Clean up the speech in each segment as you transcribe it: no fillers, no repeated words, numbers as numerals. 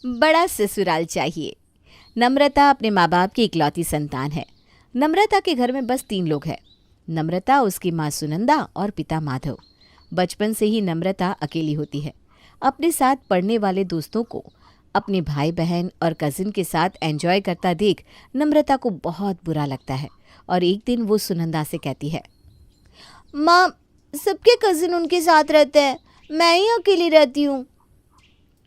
बड़ा ससुराल चाहिए। नम्रता अपने माँ बाप की इकलौती संतान है। नम्रता के घर में बस 3 लोग हैं। नम्रता, उसकी माँ सुनंदा और पिता माधव। बचपन से ही नम्रता अकेली होती है। अपने साथ पढ़ने वाले दोस्तों को अपने भाई बहन और कजिन के साथ एंजॉय करता देख नम्रता को बहुत बुरा लगता है और एक दिन वो सुनंदा से कहती है, माँ, सबके कजिन उनके साथ रहते हैं, मैं ही अकेली रहती हूँ।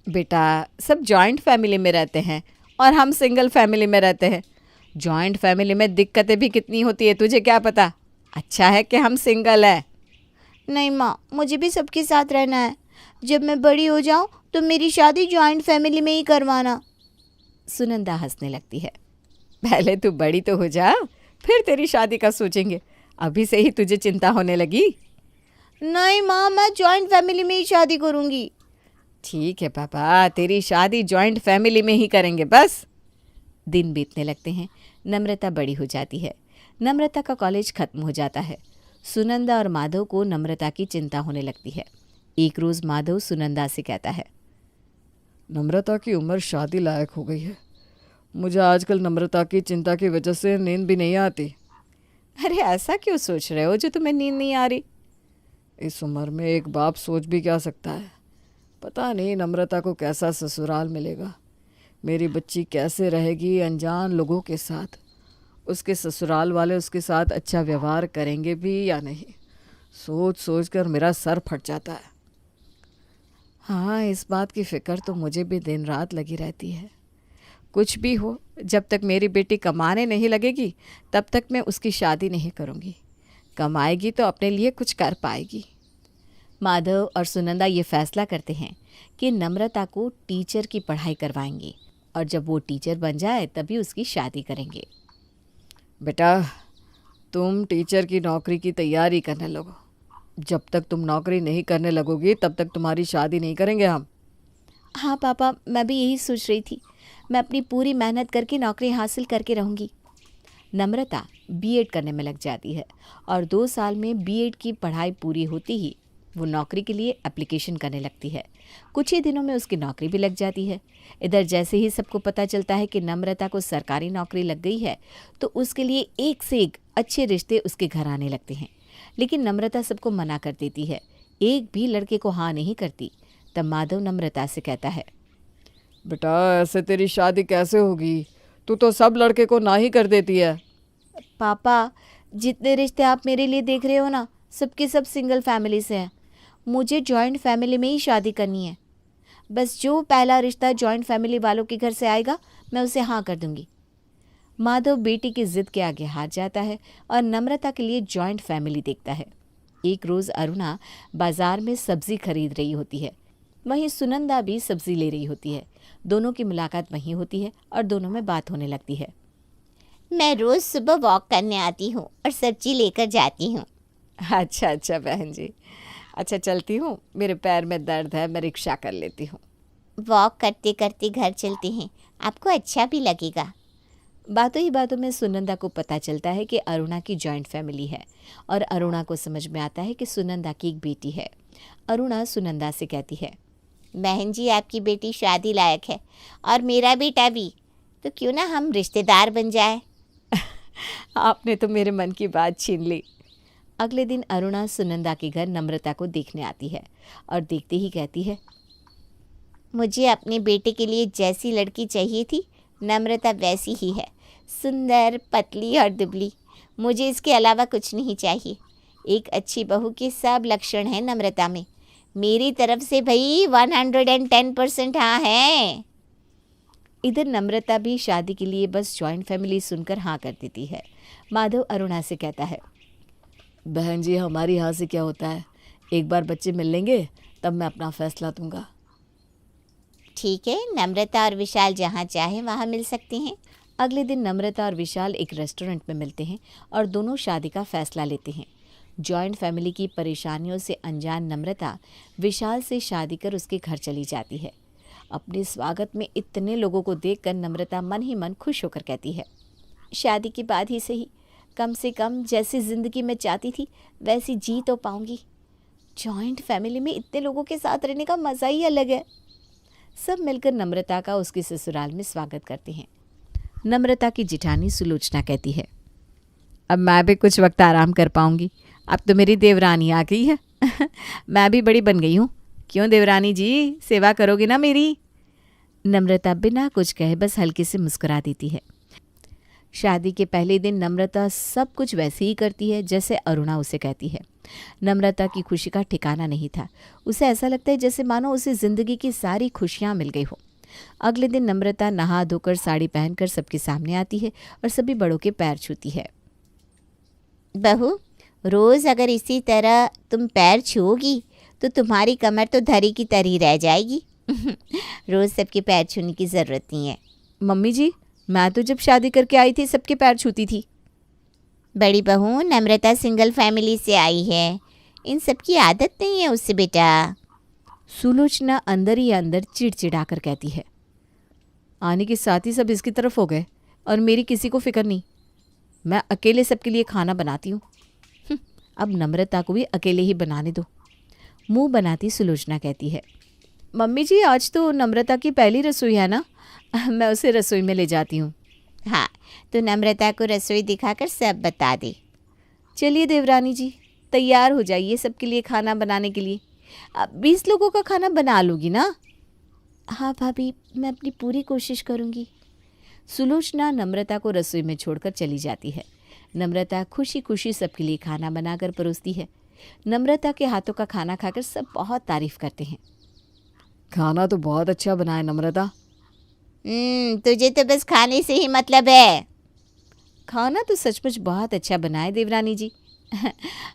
बेटा, सब जॉइंट फैमिली में रहते हैं और हम सिंगल फैमिली में रहते हैं। जॉइंट फैमिली में दिक्कतें भी कितनी होती है, तुझे क्या पता। अच्छा है कि हम सिंगल है। नहीं माँ, मुझे भी सबके साथ रहना है। जब मैं बड़ी हो जाऊँ तो मेरी शादी जॉइंट फैमिली में ही करवाना। सुनंदा हंसने लगती है। पहले तू बड़ी तो हो जा, फिर तेरी शादी का सोचेंगे। अभी से ही तुझे चिंता होने लगी। नहीं माँ, मैं जॉइंट फैमिली में ही शादी करूँगी। ठीक है पापा, तेरी शादी जॉइंट फैमिली में ही करेंगे बस। दिन बीतने लगते हैं। नम्रता बड़ी हो जाती है। नम्रता का कॉलेज खत्म हो जाता है। सुनंदा और माधव को नम्रता की चिंता होने लगती है। एक रोज़ माधव सुनंदा से कहता है, नम्रता की उम्र शादी लायक हो गई है। मुझे आजकल नम्रता की चिंता की वजह से नींद भी नहीं आती। अरे ऐसा क्यों सोच रहे हो जो तुम्हें नींद नहीं आ रही? इस उम्र में एक बाप सोच भी क्या सकता है। पता नहीं नम्रता को कैसा ससुराल मिलेगा। मेरी बच्ची कैसे रहेगी अनजान लोगों के साथ। उसके ससुराल वाले उसके साथ अच्छा व्यवहार करेंगे भी या नहीं, सोच सोच कर मेरा सर फट जाता है। हाँ, इस बात की फ़िक्र तो मुझे भी दिन रात लगी रहती है। कुछ भी हो, जब तक मेरी बेटी कमाने नहीं लगेगी तब तक मैं उसकी शादी नहीं करूँगी। कमाएगी तो अपने लिए कुछ कर पाएगी। माधव और सुनंदा ये फैसला करते हैं कि नम्रता को टीचर की पढ़ाई करवाएंगे और जब वो टीचर बन जाए तभी उसकी शादी करेंगे। बेटा, तुम टीचर की नौकरी की तैयारी करने लगो। जब तक तुम नौकरी नहीं करने लगोगी तब तक तुम्हारी शादी नहीं करेंगे हम। हाँ पापा, मैं भी यही सोच रही थी। मैं अपनी पूरी मेहनत करके नौकरी हासिल करके रहूँगी। नम्रता बीएड करने में लग जाती है और 2 साल में बीएड की पढ़ाई पूरी होती ही वो नौकरी के लिए एप्लीकेशन करने लगती है। कुछ ही दिनों में उसकी नौकरी भी लग जाती है। इधर जैसे ही सबको पता चलता है कि नम्रता को सरकारी नौकरी लग गई है तो उसके लिए एक से एक अच्छे रिश्ते उसके घर आने लगते हैं। लेकिन नम्रता सबको मना कर देती है, एक भी लड़के को हाँ नहीं करती। तब माधव नम्रता से कहता है, बेटा, ऐसे तेरी शादी कैसे होगी? तू तो सब लड़के को ना ही कर देती है। पापा, जितने रिश्ते आप मेरे लिए देख रहे हो ना, सबके सब सिंगल फैमिली से हैं। मुझे जॉइंट फैमिली में ही शादी करनी है। बस जो पहला रिश्ता जॉइंट फैमिली वालों के घर से आएगा मैं उसे हाँ कर दूंगी। माधव बेटी की जिद के आगे हार जाता है और नम्रता के लिए जॉइंट फैमिली देखता है। एक रोज़ अरुणा बाजार में सब्जी खरीद रही होती है। वहीं सुनंदा भी सब्जी ले रही होती है। दोनों की मुलाकात वहीं होती है और दोनों में बात होने लगती है। मैं रोज़ सुबह वॉक करने आती हूँ और सब्जी लेकर जाती हूँ। अच्छा बहन जी, अच्छा चलती हूँ, मेरे पैर में दर्द है, मैं रिक्शा कर लेती हूँ। वॉक करते करते घर चलते हैं, आपको अच्छा भी लगेगा। बातों ही बातों में सुनंदा को पता चलता है कि अरुणा की जॉइंट फैमिली है और अरुणा को समझ में आता है कि सुनंदा की एक बेटी है। अरुणा सुनंदा से कहती है, बहन जी, आपकी बेटी शादी लायक है और मेरा बेटा भी, तो क्यों ना हम रिश्तेदार बन जाए। आपने तो मेरे मन की बात छीन ली। अगले दिन अरुणा सुनंदा के घर नम्रता को देखने आती है और देखते ही कहती है, मुझे अपने बेटे के लिए जैसी लड़की चाहिए थी, नम्रता वैसी ही है, सुंदर, पतली और दुबली। मुझे इसके अलावा कुछ नहीं चाहिए। एक अच्छी बहू के सब लक्षण हैं नम्रता में। मेरी तरफ से भाई 110% हाँ है। इधर नम्रता भी शादी के लिए बस जॉइंट फैमिली सुनकर हाँ कर देती है। माधव अरुणा से कहता है, बहन जी, हमारी यहाँ से क्या होता है, एक बार बच्चे मिल लेंगे तब मैं अपना फैसला दूंगा। ठीक है, नम्रता और विशाल जहाँ चाहे वहाँ मिल सकते हैं। अगले दिन नम्रता और विशाल एक रेस्टोरेंट में मिलते हैं और दोनों शादी का फैसला लेते हैं। जॉइंट फैमिली की परेशानियों से अनजान नम्रता विशाल से शादी कर उसके घर चली जाती है। अपने स्वागत में इतने लोगों को देखकर नम्रता मन ही मन खुश होकर कहती है, शादी के बाद ही सही, कम से कम जैसी ज़िंदगी मैं चाहती थी वैसी जी तो पाऊंगी। जॉइंट फैमिली में इतने लोगों के साथ रहने का मज़ा ही अलग है। सब मिलकर नम्रता का उसके ससुराल में स्वागत करते हैं। नम्रता की जिठानी सुलोचना कहती है, अब मैं भी कुछ वक्त आराम कर पाऊंगी। अब तो मेरी देवरानी आ गई है। मैं भी बड़ी बन गई हूँ। क्यों देवरानी जी, सेवा करोगी ना मेरी? नम्रता बिना कुछ कहे बस हल्के से मुस्कुरा देती है। शादी के पहले दिन नम्रता सब कुछ वैसे ही करती है जैसे अरुणा उसे कहती है। नम्रता की खुशी का ठिकाना नहीं था। उसे ऐसा लगता है जैसे मानो उसे ज़िंदगी की सारी खुशियाँ मिल गई हो। अगले दिन नम्रता नहा धोकर साड़ी पहनकर सबके सामने आती है और सभी बड़ों के पैर छूती है। बहू, रोज़ अगर इसी तरह तुम पैर छूओगी तो तुम्हारी कमर तो धरी की तरी रह जाएगी। रोज़ सबके पैर छूने की ज़रूरत नहीं है। मम्मी जी, मैं तो जब शादी करके आई थी सबके पैर छूती थी। बड़ी बहू, नम्रता सिंगल फैमिली से आई है, इन सब की आदत नहीं है उससे बेटा। सुलोचना अंदर ही अंदर चिड़चिड़ा कर कहती है, आने के साथ ही सब इसकी तरफ हो गए और मेरी किसी को फिक्र नहीं। मैं अकेले सबके लिए खाना बनाती हूँ। अब नम्रता को भी अकेले ही बनाने दो। मुंह बनाती सुलोचना कहती है, मम्मी जी आज तो नम्रता की पहली रसोई है ना, मैं उसे रसोई में ले जाती हूँ। हाँ, तो नम्रता को रसोई दिखाकर सब बता दे। चलिए देवरानी जी, तैयार हो जाइए सबके लिए खाना बनाने के लिए। अब 20 लोगों का खाना बना लोगी ना? हाँ भाभी, मैं अपनी पूरी कोशिश करूँगी। सुलोचना नम्रता को रसोई में छोड़कर चली जाती है। नम्रता खुशी खुशी सबके लिए खाना बनाकर परोसती है। नम्रता के हाथों का खाना खाकर सब बहुत तारीफ करते हैं। खाना तो बहुत अच्छा बना है नम्रता। तुझे तो बस खाने से ही मतलब है। खाना तो सचमुच बहुत अच्छा बना है देवरानी जी।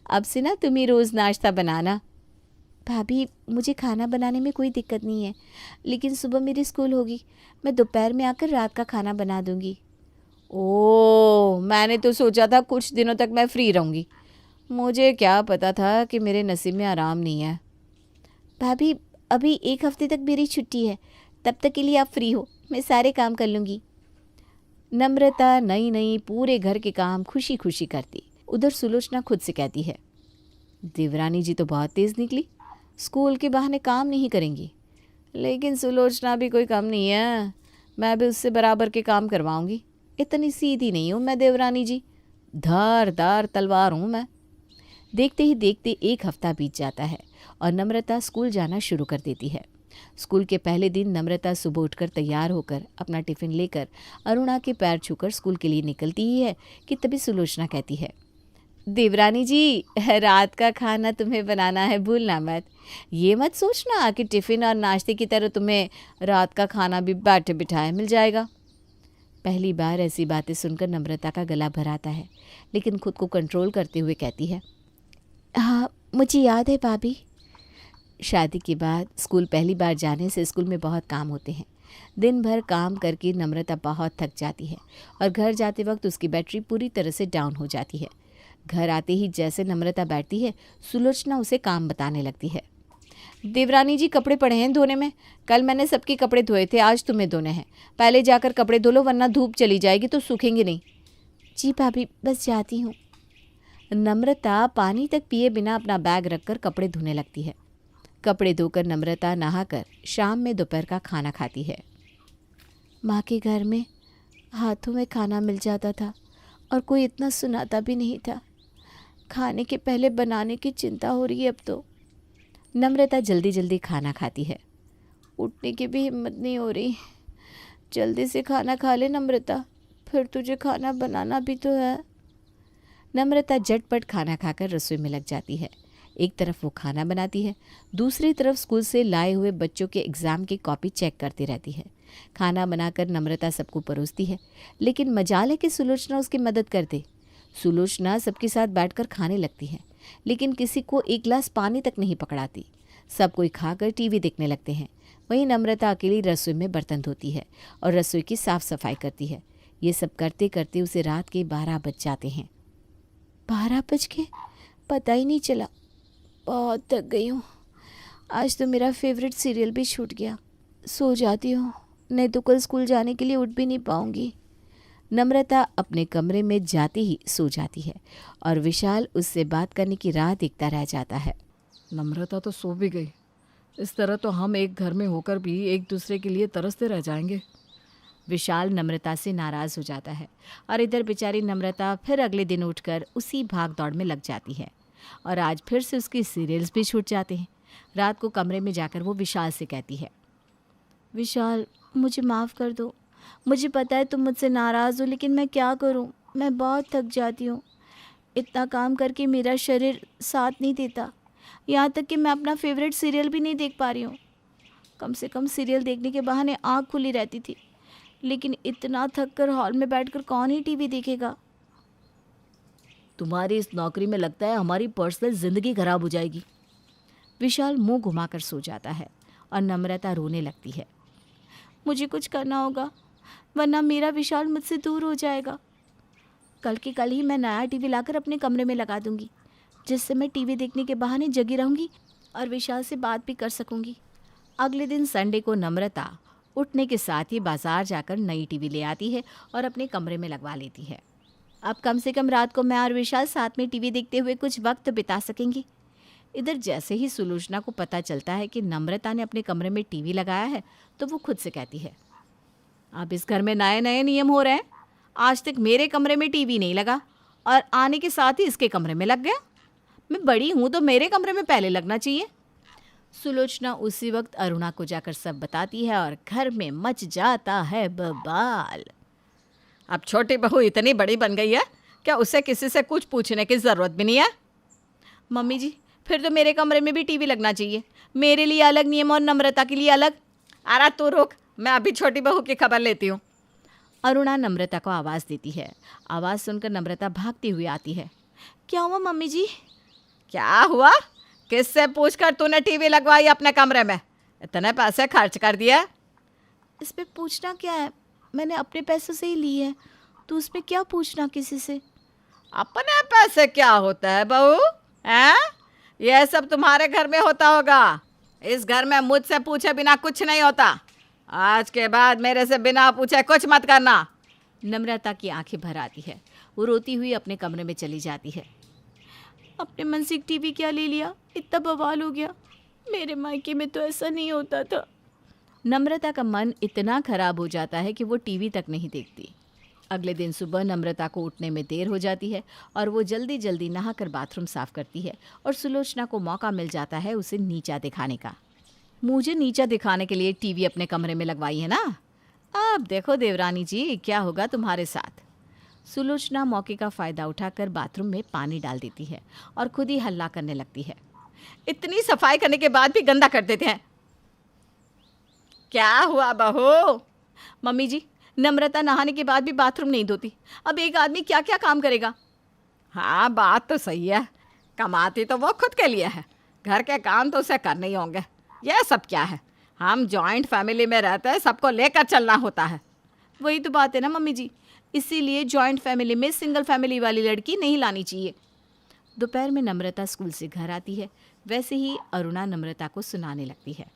अब से ना तुम ही रोज़ नाश्ता बनाना। भाभी, मुझे खाना बनाने में कोई दिक्कत नहीं है, लेकिन सुबह मेरी स्कूल होगी। मैं दोपहर में आकर रात का खाना बना दूंगी। ओह, मैंने तो सोचा था कुछ दिनों तक मैं फ्री रहूँगी। मुझे क्या पता था कि मेरे नसीब में आराम नहीं है। भाभी, अभी 1 हफ्ते तक मेरी छुट्टी है, तब तक के लिए आप फ्री हो, मैं सारे काम कर लूँगी। नम्रता नई नई पूरे घर के काम खुशी खुशी करती। उधर सुलोचना खुद से कहती है, देवरानी जी तो बहुत तेज़ निकली, स्कूल के बहाने काम नहीं करेंगी। लेकिन सुलोचना भी कोई कम नहीं है, मैं भी उससे बराबर के काम करवाऊंगी। इतनी सीधी नहीं हूँ मैं देवरानी जी, धारदार तलवार हूँ मैं। देखते ही देखते 1 हफ्ता बीत जाता है और नम्रता स्कूल जाना शुरू कर देती है। स्कूल के पहले दिन नम्रता सुबह उठकर तैयार होकर अपना टिफ़िन लेकर अरुणा के पैर छूकर स्कूल के लिए निकलती ही है कि तभी सुलोचना कहती है, देवरानी जी रात का खाना तुम्हें बनाना है, भूलना मत। ये मत सोचना कि टिफ़िन और नाश्ते की तरह तुम्हें रात का खाना भी बैठे बिठाए मिल जाएगा। पहली बार ऐसी बातें सुनकर नम्रता का गला भर आता है, लेकिन खुद को कंट्रोल करते हुए कहती है, हाँ, मुझे याद है भाभी। शादी के बाद स्कूल पहली बार जाने से स्कूल में बहुत काम होते हैं। दिन भर काम करके नम्रता बहुत थक जाती है और घर जाते वक्त उसकी बैटरी पूरी तरह से डाउन हो जाती है। घर आते ही जैसे नम्रता बैठती है, सुलोचना उसे काम बताने लगती है। देवरानी जी कपड़े पड़े हैं धोने में, कल मैंने सबके कपड़े धोए थे, आज तुम्हें धोने हैं। पहले जाकर कपड़े धो लो वरना धूप चली जाएगी तो सूखेंगे नहीं। जी भाभी, बस जाती हूँ। नम्रता पानी तक पिए बिना अपना बैग रखकर कपड़े धोने लगती है। कपड़े धोकर नम्रता नहाकर शाम में दोपहर का खाना खाती है। माँ के घर में हाथों में खाना मिल जाता था और कोई इतना सुनाता भी नहीं था। खाने के पहले बनाने की चिंता हो रही है अब तो। नम्रता जल्दी जल्दी खाना खाती है। उठने की भी हिम्मत नहीं हो रही। जल्दी से खाना खा ले नम्रता, फिर तुझे खाना बनाना भी तो है। नम्रता झटपट खाना खाकर रसोई में लग जाती है। एक तरफ वो खाना बनाती है, दूसरी तरफ स्कूल से लाए हुए बच्चों के एग्ज़ाम की कॉपी चेक करती रहती है। खाना बनाकर नम्रता सबको परोसती है, लेकिन मजाल है कि सुलोचना उसकी मदद करते। सुलोचना सबके साथ बैठकर खाने लगती है, लेकिन किसी को एक गिलास पानी तक नहीं पकड़ाती। सब कोई खाकर टीवी देखने लगते हैं। वहीं नम्रता अकेली रसोई में बर्तन धोती है और रसोई की साफ सफाई करती है। ये सब करते करते उसे रात के 12 बज जाते हैं। 12 बज के? पता ही नहीं चला। बहुत थक गई हूँ। आज तो मेरा फेवरेट सीरियल भी छूट गया। सो जाती हूँ, नहीं तो कल स्कूल जाने के लिए उठ भी नहीं पाऊँगी। नम्रता अपने कमरे में जाते ही सो जाती है और विशाल उससे बात करने की राह देखता रह जाता है। नम्रता तो सो भी गई, इस तरह तो हम एक घर में होकर भी एक दूसरे के लिए तरसते रह जाएंगे। विशाल नम्रता से नाराज हो जाता है और इधर बेचारी नम्रता फिर अगले दिन उठकर उसी भाग दौड़ में लग जाती है और आज फिर से उसके सीरियल्स भी छूट जाते हैं। रात को कमरे में जाकर वो विशाल से कहती है, विशाल मुझे माफ़ कर दो। मुझे पता है तुम मुझसे नाराज़ हो, लेकिन मैं क्या करूं, मैं बहुत थक जाती हूं। इतना काम करके मेरा शरीर साथ नहीं देता, यहाँ तक कि मैं अपना फेवरेट सीरियल भी नहीं देख पा रही हूँ। कम से कम सीरियल देखने के बहाने आँख खुली रहती थी, लेकिन इतना थक कर हॉल में बैठकर कौन ही टीवी देखेगा। तुम्हारी इस नौकरी में लगता है हमारी पर्सनल ज़िंदगी खराब हो जाएगी। विशाल मुंह घुमाकर सो जाता है और नम्रता रोने लगती है। मुझे कुछ करना होगा, वरना मेरा विशाल मुझसे दूर हो जाएगा। कल के कल ही मैं नया टीवी लाकर अपने कमरे में लगा दूंगी, जिससे मैं टीवी देखने के बहाने जगी रहूंगी और विशाल से बात भी कर सकूंगी। अगले दिन संडे को नम्रता उठने के साथ ही बाजार जाकर नई टीवी ले आती है और अपने कमरे में लगवा लेती है। अब कम से कम रात को मैं और विशाल साथ में टीवी देखते हुए कुछ वक्त बिता सकेंगे। इधर जैसे ही सुलोचना को पता चलता है कि नम्रता ने अपने कमरे में टीवी लगाया है, तो वो खुद से कहती है, अब इस घर में नए नए नियम हो रहे हैं। आज तक मेरे कमरे में टीवी नहीं लगा और आने के साथ ही इसके कमरे में लग गया। मैं बड़ी हूँ तो मेरे कमरे में पहले लगना चाहिए। सुलोचना उसी वक्त अरुणा को जाकर सब बताती है और घर में मच जाता है बवाल। अब छोटी बहू इतनी बड़ी बन गई है, क्या उसे किसी से कुछ पूछने की ज़रूरत भी नहीं है? मम्मी जी, फिर तो मेरे कमरे में भी टीवी लगना चाहिए। मेरे लिए अलग नियम और नम्रता के लिए अलग। अरे तू रुक, मैं अभी छोटी बहू की खबर लेती हूँ। अरुणा नम्रता को आवाज़ देती है। आवाज़ सुनकर नम्रता भागती हुई आती है। क्या हुआ मम्मी जी? क्या हुआ? किससे पूछकर तूने टीवी लगवाई अपने कमरे में? इतने पैसे खर्च कर दिए। इस पे पूछना क्या है, मैंने अपने पैसों से ही ली है, तो उसमें क्या पूछना किसी से। अपने पैसे क्या होता है बहू? हैं? यह सब तुम्हारे घर में होता होगा। इस घर में मुझसे पूछे बिना कुछ नहीं होता। आज के बाद मेरे से बिना पूछे कुछ मत करना। नम्रता की आंखें भर आती है। वो रोती हुई अपने कमरे में चली जाती है। अपने मन से टीवी क्या ले लिया, इतना बवाल हो गया। मेरे मायके में तो ऐसा नहीं होता था। नम्रता का मन इतना खराब हो जाता है कि वो टीवी तक नहीं देखती। अगले दिन सुबह नम्रता को उठने में देर हो जाती है और वो जल्दी जल्दी नहाकर बाथरूम साफ करती है और सुलोचना को मौका मिल जाता है उसे नीचा दिखाने का। मुझे नीचा दिखाने के लिए टीवी अपने कमरे में लगवाई है ना, अब देखो देवरानी जी क्या होगा तुम्हारे साथ। सुलोचना मौके का फ़ायदा उठाकर बाथरूम में पानी डाल देती है और खुद ही हल्ला करने लगती है। इतनी सफाई करने के बाद भी गंदा कर देते हैं। क्या हुआ बहू? मम्मी जी, नम्रता नहाने के बाद भी बाथरूम नहीं धोती। अब एक आदमी क्या क्या काम करेगा। हाँ बात तो सही है, कमाती तो वो खुद के लिए है, घर के काम तो उसे करने ही होंगे। यह सब क्या है, हम जॉइंट फैमिली में रहते हैं, सबको लेकर चलना होता है। वही तो बात है ना मम्मी जी, इसीलिए जॉइंट फैमिली में सिंगल फैमिली वाली लड़की नहीं लानी चाहिए। दोपहर में नम्रता स्कूल से घर आती है। वैसे ही अरुणा नम्रता को सुनाने लगती है।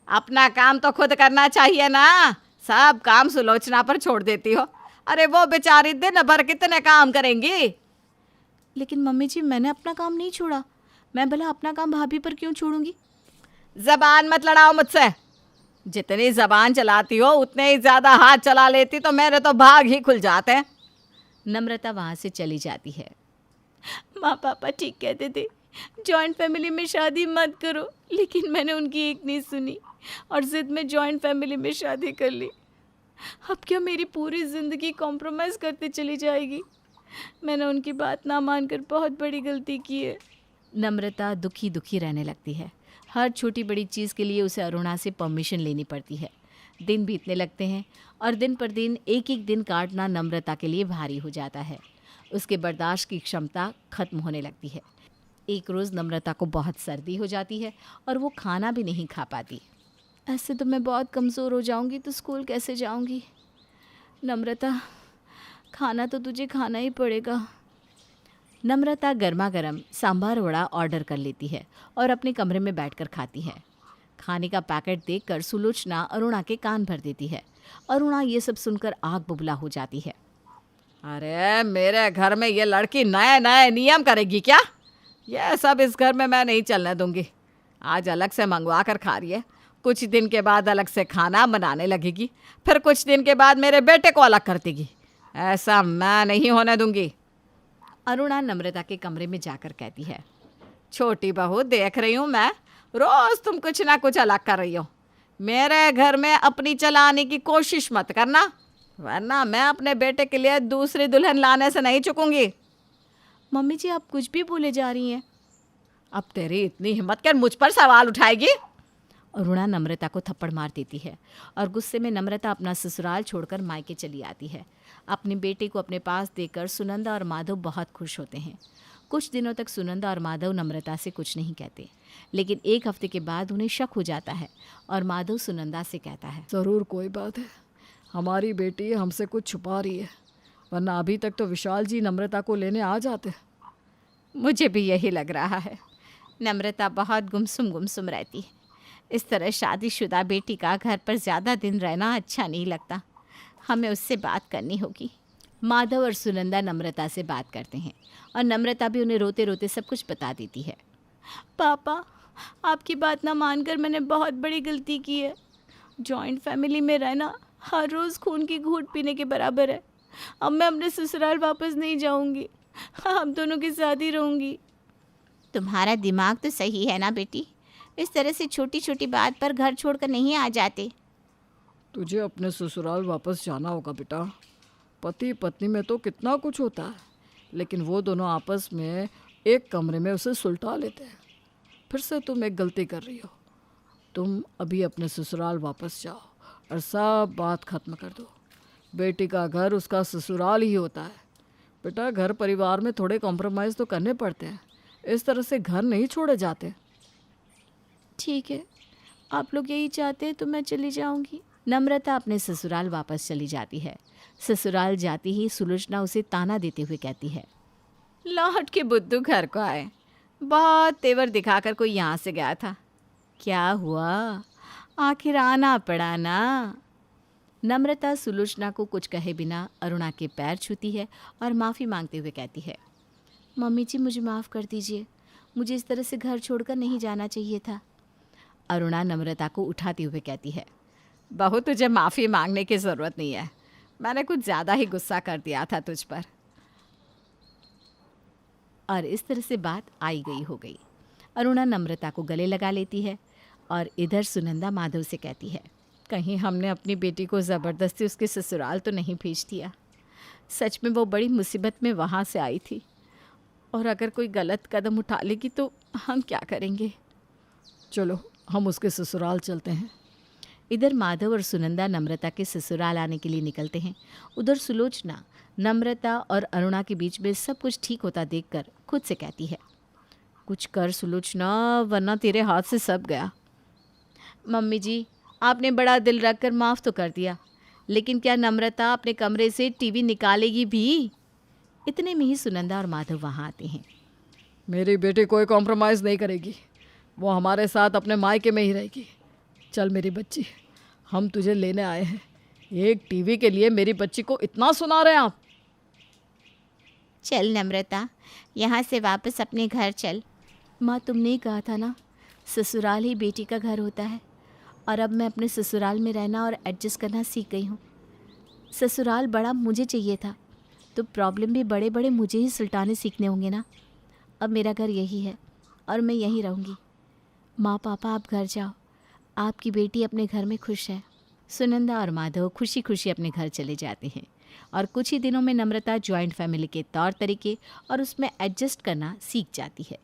अपना काम तो खुद करना चाहिए ना, सब काम सुलोचना पर छोड़ देती हो। अरे वो बेचारी दिन भर कितने काम करेंगी। लेकिन मम्मी जी, मैंने अपना काम नहीं छोड़ा। मैं भला अपना काम भाभी पर क्यों छोड़ूंगी। जबान मत लड़ाओ मुझसे। जितनी जबान चलाती हो उतने ही ज़्यादा हाथ चला लेती तो मेरे तो भाग ही खुल जाते हैं। नम्रता वहाँ से चली जाती है। माँ पापा ठीक कहते थे, जॉइंट फैमिली में शादी मत करो, लेकिन मैंने उनकी एक नहीं सुनी और ज़िद में जॉइंट फैमिली में शादी कर ली। अब क्या मेरी पूरी ज़िंदगी कॉम्प्रोमाइज़ करते चली जाएगी। मैंने उनकी बात ना मानकर बहुत बड़ी गलती की है। नम्रता दुखी दुखी रहने लगती है। हर छोटी बड़ी चीज़ के लिए उसे अरुणा से परमिशन लेनी पड़ती है। दिन बीतने लगते हैं और दिन पर दिन एक एक दिन काटना नम्रता के लिए भारी हो जाता है। उसके बर्दाश्त की क्षमता खत्म होने लगती है। एक रोज़ नम्रता को बहुत सर्दी हो जाती है और वो खाना भी नहीं खा पाती। ऐसे तो मैं बहुत कमज़ोर हो जाऊंगी तो स्कूल कैसे जाऊंगी। नम्रता, खाना तो तुझे खाना ही पड़ेगा। नम्रता गर्मा गर्म सांभर वड़ा ऑर्डर कर लेती है और अपने कमरे में बैठकर खाती है। खाने का पैकेट देखकर सुलोचना अरुणा के कान भर देती है। अरुणा ये सब सुनकर आग बबूला हो जाती है। अरे मेरे घर में ये लड़की नए नए नियम करेगी क्या? यह सब इस घर में मैं नहीं चलने दूंगी। आज अलग से मंगवा कर खा रही है, कुछ दिन के बाद अलग से खाना बनाने लगेगी, फिर कुछ दिन के बाद मेरे बेटे को अलग कर देगी। ऐसा मैं नहीं होने दूंगी। अरुणा नम्रता के कमरे में जाकर कहती है, छोटी बहू, देख रही हूँ मैं, रोज तुम कुछ ना कुछ अलग कर रही हो। मेरे घर में अपनी चलाने की कोशिश मत करना, वरना मैं अपने बेटे के लिए दूसरी दुल्हन लाने से नहीं चूकूंगी। मम्मी जी आप कुछ भी बोले जा रही हैं। अब तेरी इतनी हिम्मत कर मुझ पर सवाल उठाएगी? अरुणा नम्रता को थप्पड़ मार देती है और गुस्से में नम्रता अपना ससुराल छोड़कर मायके चली आती है। अपने बेटे को अपने पास देखकर सुनंदा और माधव बहुत खुश होते हैं। कुछ दिनों तक सुनंदा और माधव नम्रता से कुछ नहीं कहते, लेकिन एक हफ्ते के बाद उन्हें शक हो जाता है और माधव सुनंदा से कहता है, ज़रूर कोई बात है, हमारी बेटी हमसे कुछ छुपा रही है, वरना अभी तक तो विशाल जी नम्रता को लेने आ जाते। मुझे भी यही लग रहा है। नम्रता बहुत गुमसुम रहती है। इस तरह शादीशुदा बेटी का घर पर ज़्यादा दिन रहना अच्छा नहीं लगता। हमें उससे बात करनी होगी। माधव और सुनंदा नम्रता से बात करते हैं और नम्रता भी उन्हें रोते रोते सब कुछ बता देती है। पापा, आपकी बात ना मानकर मैंने बहुत बड़ी गलती की है। जॉइंट फैमिली में रहना हर रोज़ खून की घूंट पीने के बराबर है। अब मैं अपने ससुराल वापस नहीं जाऊंगी, हम दोनों के साथ ही रहूंगी। तुम्हारा दिमाग तो सही है ना बेटी, इस तरह से छोटी छोटी बात पर घर छोड़कर नहीं आ जाते। तुझे अपने ससुराल वापस जाना होगा बेटा। पति पत्नी में तो कितना कुछ होता है, लेकिन वो दोनों आपस में एक कमरे में उसे सुलटा लेते हैं। फिर से तुम एक गलती कर रही हो। तुम अभी अपने ससुराल वापस जाओ और सब बात खत्म कर दो। बेटी का घर उसका ससुराल ही होता है बेटा। घर परिवार में थोड़े कॉम्प्रोमाइज़ तो करने पड़ते हैं, इस तरह से घर नहीं छोड़े जाते। ठीक है, आप लोग यही चाहते हैं तो मैं चली जाऊंगी। नम्रता अपने ससुराल वापस चली जाती है। ससुराल जाती ही सुलोचना उसे ताना देते हुए कहती है, लौट के बुद्धू घर को आए। बहुत तेवर दिखाकर कोई यहाँ से गया था, क्या हुआ, आखिर आना पड़ा ना। नम्रता सुलोचना को कुछ कहे बिना अरुणा के पैर छूती है और माफ़ी मांगते हुए कहती है, मम्मी जी मुझे माफ़ कर दीजिए, मुझे इस तरह से घर छोड़कर नहीं जाना चाहिए था। अरुणा नम्रता को उठाते हुए कहती है, बहू तुझे माफ़ी मांगने की ज़रूरत नहीं है, मैंने कुछ ज़्यादा ही गुस्सा कर दिया था तुझ पर। और इस तरह से बात आई गई हो गई। अरुणा नम्रता को गले लगा लेती है और इधर सुनंदा माधव से कहती है, कहीं हमने अपनी बेटी को ज़बरदस्ती उसके ससुराल तो नहीं भेज दिया। सच में वो बड़ी मुसीबत में वहाँ से आई थी, और अगर कोई गलत कदम उठा लेगी तो हम क्या करेंगे। चलो हम उसके ससुराल चलते हैं। इधर माधव और सुनंदा नम्रता के ससुराल आने के लिए निकलते हैं। उधर सुलोचना नम्रता और अरुणा के बीच में सब कुछ ठीक होता देखकर खुद से कहती है, कुछ कर सुलोचना, वरना तेरे हाथ से सब गया। मम्मी जी, आपने बड़ा दिल रखकर माफ़ तो कर दिया, लेकिन क्या नम्रता अपने कमरे से टीवी निकालेगी भी? इतने में ही सुनंदा और माधव वहाँ आते हैं। मेरी बेटी कोई कॉम्प्रोमाइज़ नहीं करेगी, वो हमारे साथ अपने मायके में ही रहेगी। चल मेरी बच्ची, हम तुझे लेने आए हैं। एक टीवी के लिए मेरी बच्ची को इतना सुना रहे हैं आप? चल नम्रता, यहाँ से वापस अपने घर चल। माँ, तुमने ही कहा था ना, ससुराल ही बेटी का घर होता है, और अब मैं अपने ससुराल में रहना और एडजस्ट करना सीख गई हूँ। ससुराल बड़ा मुझे चाहिए था, तो प्रॉब्लम भी बड़े बड़े मुझे ही सुलटाने सीखने होंगे ना। अब मेरा घर यही है और मैं यहीं रहूँगी। माँ पापा आप घर जाओ, आपकी बेटी अपने घर में खुश है। सुनंदा और माधव खुशी खुशी अपने घर चले जाते हैं और कुछ ही दिनों में नम्रता जॉइंट फैमिली के तौर तरीके और उसमें एडजस्ट करना सीख जाती है।